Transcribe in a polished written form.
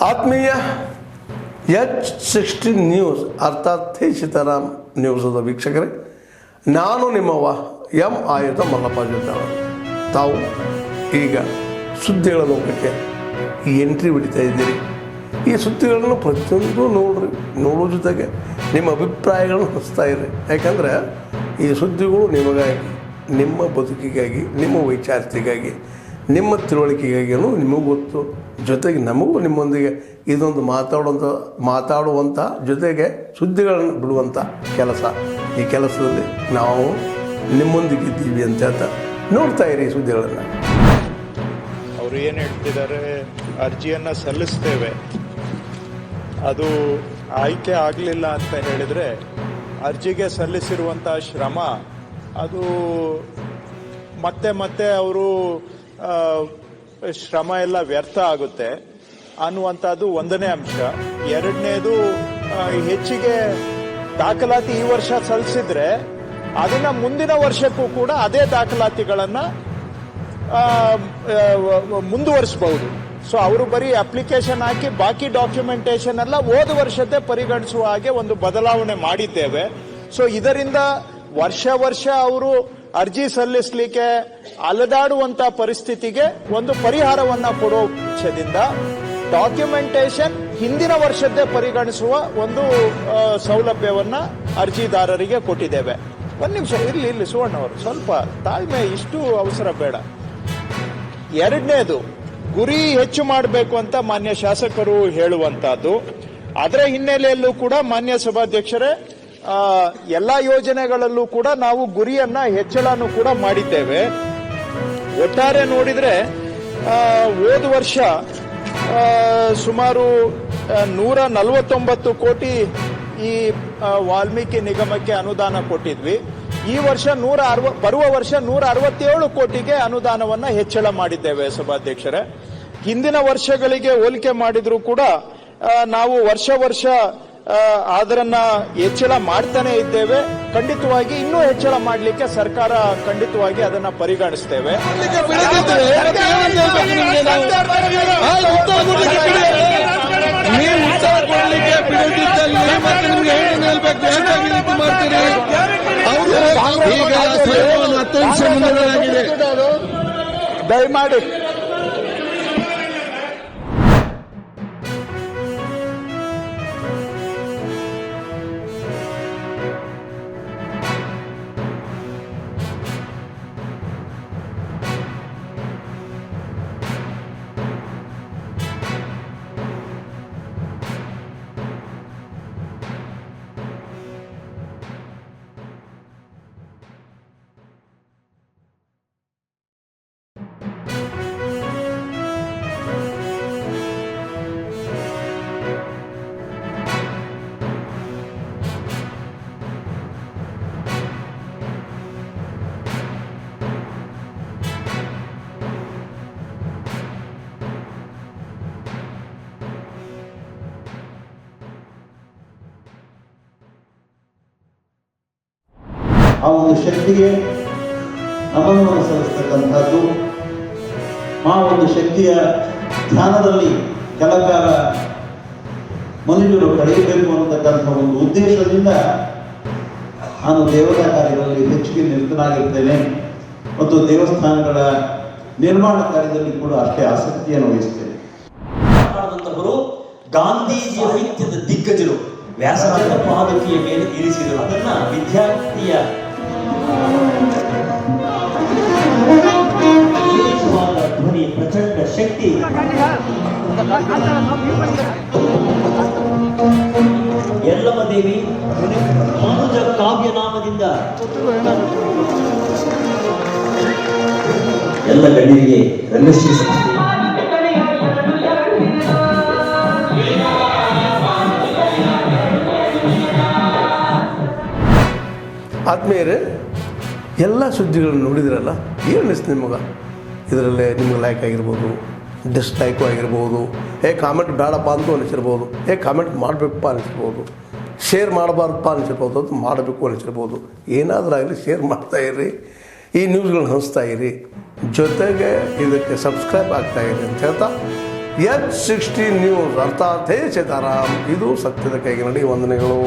ಆತ್ಮೀಯ H16 news ಅರ್ಥಾತ್ ಸೀತಾರಾಮ್ ನ್ಯೂಸದ ವೀಕ್ಷಕರೇ, ನಾನು ನಿಮ್ಮವ ಎಂ ಆಯುಧ ಮಲ್ಲಪ್ಪ ಜೊತೆ. ತಾವು ಈಗ ಸುದ್ದಿಗಳ ಲೋಕಕ್ಕೆ ಎಂಟ್ರಿ ಬಿಡ್ತಾ ಇದ್ದೀರಿ. ಈ ಸುದ್ದಿಗಳನ್ನು ಪ್ರತಿಯೊಂದು ನೋಡೋ ಜೊತೆಗೆ ನಿಮ್ಮ ಅಭಿಪ್ರಾಯಗಳನ್ನು ಹಂಚ್ತಾ ಇರಿ. ಯಾಕಂದರೆ ಈ ಸುದ್ದಿಗಳು ನಿಮಗಾಗಿ, ನಿಮ್ಮ ಬದುಕಿಗಾಗಿ, ನಿಮ್ಮ ವೈಚಾರಿಕೆಗಾಗಿ, ನಿಮ್ಮ ತಿಳುವಳಿಕೆಗಾಗಿಯೂ ನಿಮಗೂ ಗೊತ್ತು. ಜೊತೆಗೆ ನಮಗೂ ನಿಮ್ಮೊಂದಿಗೆ ಇದೊಂದು ಮಾತಾಡುವಂಥ ಜೊತೆಗೆ ಸುದ್ದಿಗಳನ್ನು ಬಿಡುವಂಥ ಕೆಲಸ. ಈ ಕೆಲಸದಲ್ಲಿ ನಾವು ನಿಮ್ಮೊಂದಿಗಿದ್ದೀವಿ ಅಂತ ಹೇಳ್ತಾ ನೋಡ್ತಾ ಇರಿ ಸುದ್ದಿಗಳನ್ನು. ಅವರು ಏನು ಹೇಳ್ತಿದ್ದಾರೆ, ಅರ್ಜಿಯನ್ನು ಸಲ್ಲಿಸ್ತೇವೆ, ಅದು ಆಯ್ಕೆ ಆಗಲಿಲ್ಲ ಅಂತ ಹೇಳಿದರೆ ಅರ್ಜಿಗೆ ಸಲ್ಲಿಸಿರುವಂಥ ಶ್ರಮ ಅದು ಮತ್ತೆ ಅವರು ಶ್ರಮ ಎಲ್ಲ ವ್ಯರ್ಥ ಆಗುತ್ತೆ ಅನ್ನುವಂಥದ್ದು ಒಂದನೇ ಅಂಶ. ಎರಡನೇದು, ಹೆಚ್ಚಿಗೆ ದಾಖಲಾತಿ ಈ ವರ್ಷ ಸಲ್ಲಿಸಿದ್ರೆ ಅದನ್ನ ಮುಂದಿನ ವರ್ಷಕ್ಕೂ ಕೂಡ ಅದೇ ದಾಖಲಾತಿಗಳನ್ನು ಮುಂದುವರಿಸಬಹುದು. ಸೊ ಅವರು ಬರೀ ಅಪ್ಲಿಕೇಶನ್ ಹಾಕಿ ಬಾಕಿ ಡಾಕ್ಯುಮೆಂಟೇಶನ್ ಎಲ್ಲ ಹೋದ ವರ್ಷത്തെ ಪರಿಗಣಿಸುವ ಹಾಗೆ ಒಂದು ಬದಲಾವಣೆ ಮಾಡಿದ್ದೇವೆ. ಸೊ ಇದರಿಂದ ವರ್ಷ ಅವರು ಅರ್ಜಿ ಸಲ್ಲಿಸಲಿಕ್ಕೆ ಅಲೆದಾಡುವಂತ ಪರಿಸ್ಥಿತಿಗೆ ಒಂದು ಪರಿಹಾರವನ್ನ ಕೊಡೋ ಪಕ್ಷದಿಂದ ಡಾಕ್ಯುಮೆಂಟೇಶನ್ ಹಿಂದಿನ ವರ್ಷದ್ದೇ ಪರಿಗಣಿಸುವ ಒಂದು ಸೌಲಭ್ಯವನ್ನ ಅರ್ಜಿದಾರರಿಗೆ ಕೊಟ್ಟಿದ್ದೇವೆ. ಒಂದು ನಿಮಿಷ ಇಲ್ಲಿ ಸುವರ್ಣ ಅವರು ಸ್ವಲ್ಪ ತಾಳ್ಮೆ, ಇಷ್ಟು ಅವಸರ ಬೇಡ. ಎರಡನೇದು, ಗುರಿ ಹೆಚ್ಚು ಮಾಡಬೇಕು ಅಂತ ಮಾನ್ಯ ಶಾಸಕರು ಹೇಳುವಂತಹದ್ದು. ಅದರ ಹಿನ್ನೆಲೆಯಲ್ಲೂ ಕೂಡ ಮಾನ್ಯ ಸಭಾಧ್ಯಕ್ಷರೇ, ಎಲ್ಲಾ ಯೋಜನೆಗಳಲ್ಲೂ ಕೂಡ ನಾವು ಗುರಿಯನ್ನ ಹೆಚ್ಚಳನೂ ಕೂಡ ಮಾಡಿದ್ದೇವೆ. ಒಟ್ಟಾರೆ ನೋಡಿದ್ರೆ ಹೋದ ವರ್ಷ ಸುಮಾರು 149 ಕೋಟಿ ಈ ವಾಲ್ಮೀಕಿ ನಿಗಮಕ್ಕೆ ಅನುದಾನ ಕೊಟ್ಟಿದ್ವಿ. ಈ ವರ್ಷ ಬರುವ ವರ್ಷ 167 ಕೋಟಿಗೆ ಅನುದಾನವನ್ನ ಹೆಚ್ಚಳ ಮಾಡಿದ್ದೇವೆ ಸಭಾಧ್ಯಕ್ಷರೇ. ಹಿಂದಿನ ವರ್ಷಗಳಿಗೆ ಹೋಲಿಕೆ ಮಾಡಿದ್ರೂ ಕೂಡ ನಾವು ವರ್ಷ ಅದರನ್ನ ಹೆಚ್ಚಳ ಮಾಡ್ತಾನೆ ಇದ್ದೇವೆ. ಖಂಡಿತವಾಗಿ ಇನ್ನೂ ಹೆಚ್ಚಳ ಮಾಡಲಿಕ್ಕೆ ಸರ್ಕಾರ ಖಂಡಿತವಾಗಿ ಅದನ್ನ ಪರಿಗಣಿಸ್ತೇವೆ. ದಯಮಾಡಿ ಆ ಒಂದು ಶಕ್ತಿಗೆ ನಮನವನ್ನು ಸಲ್ಲಿಸ್ತಕ್ಕಂಥದ್ದು, ಆ ಒಂದು ಶಕ್ತಿಯ ಧ್ಯಾನದಲ್ಲಿ ಕೆಲಕಾಲ ಮನುಷ್ಯರು ಕಳೆಯಬೇಕು ಅನ್ನತಕ್ಕಂಥ ಒಂದು ಉದ್ದೇಶದಿಂದ ನಾನು ದೇವತಾ ಕಾರ್ಯಗಳಲ್ಲಿ ಹೆಚ್ಚಿಗೆ ನಿರತನಾಗಿರ್ತೇನೆ ಮತ್ತು ದೇವಸ್ಥಾನಗಳ ನಿರ್ಮಾಣ ಕಾರ್ಯದಲ್ಲಿ ಕೂಡ ಅಷ್ಟೇ ಆಸಕ್ತಿಯನ್ನು ವಹಿಸ್ತೇನೆ. ಮಾಡಿದಂತವರು ಗಾಂಧೀಜಿ ಸಾಹಿತ್ಯದ ದಿಗ್ಗಜರು ವ್ಯಾಸರಾಜರ ಪಾದಕಿಯ ಮೇಲೆ ಇರಿಸಿದರು. ಅದನ್ನ ವಿದ್ಯಾರ್ಥಿಯ ಧ್ವನಿ, ಪ್ರಚಂಡ ಶಕ್ತಿ, ಯಲ್ಲಮ್ಮ ದೇವಿ ಮಾನುಜ ಕಾವ್ಯ ನಾಮದಿಂದ ಎಲ್ಲ ಗಣ್ಯರಿಗೆ ರಂಗಶ್ರೀ ಸಂಸ್ಥೆ ಆತ್ಮೀಯರೇ, ಎಲ್ಲ ಸುದ್ದಿಗಳನ್ನು ನೋಡಿದ್ರಲ್ಲ, ಏನು ಅನಿಸ್ತು ನಿಮಗೆ? ಇದರಲ್ಲೇ ನಿಮ್ಗೆ ಲೈಕ್ ಆಗಿರ್ಬೋದು, ಡಿಸ್ಲೈಕು ಆಗಿರ್ಬೋದು, ಕಾಮೆಂಟ್ ಬೇಡಪ್ಪ ಅಂತೂ ಅನಿಸಿರ್ಬೋದು, ಕಾಮೆಂಟ್ ಮಾಡಬೇಕಪ್ಪ ಅನಿಸಿರ್ಬೋದು, ಶೇರ್ ಮಾಡಬಾರ್ದಪ್ಪ ಅನಿಸಿರ್ಬೋದು, ಅದು ಮಾಡಬೇಕು ಅನಿಸಿರ್ಬೋದು. ಏನಾದರೂ ಆಗಲಿ ಶೇರ್ ಮಾಡ್ತಾಯಿರಿ, ಈ ನ್ಯೂಸ್ಗಳನ್ನ ಹಂಚ್ತಾ ಇರಿ, ಜೊತೆಗೆ ಇದಕ್ಕೆ ಸಬ್ಸ್ಕ್ರೈಬ್ ಆಗ್ತಾಯಿರಿ ಅಂತ ಹೇಳ್ತಾ H60 ನ್ಯೂಸ್ ಅರ್ಥಾತ್ ಹೇ ಸೀತಾರಾಮ್, ಇದು ಸತ್ಯದ ಕೈಗೆ ನಡಿ. ವಂದನೆಗಳು.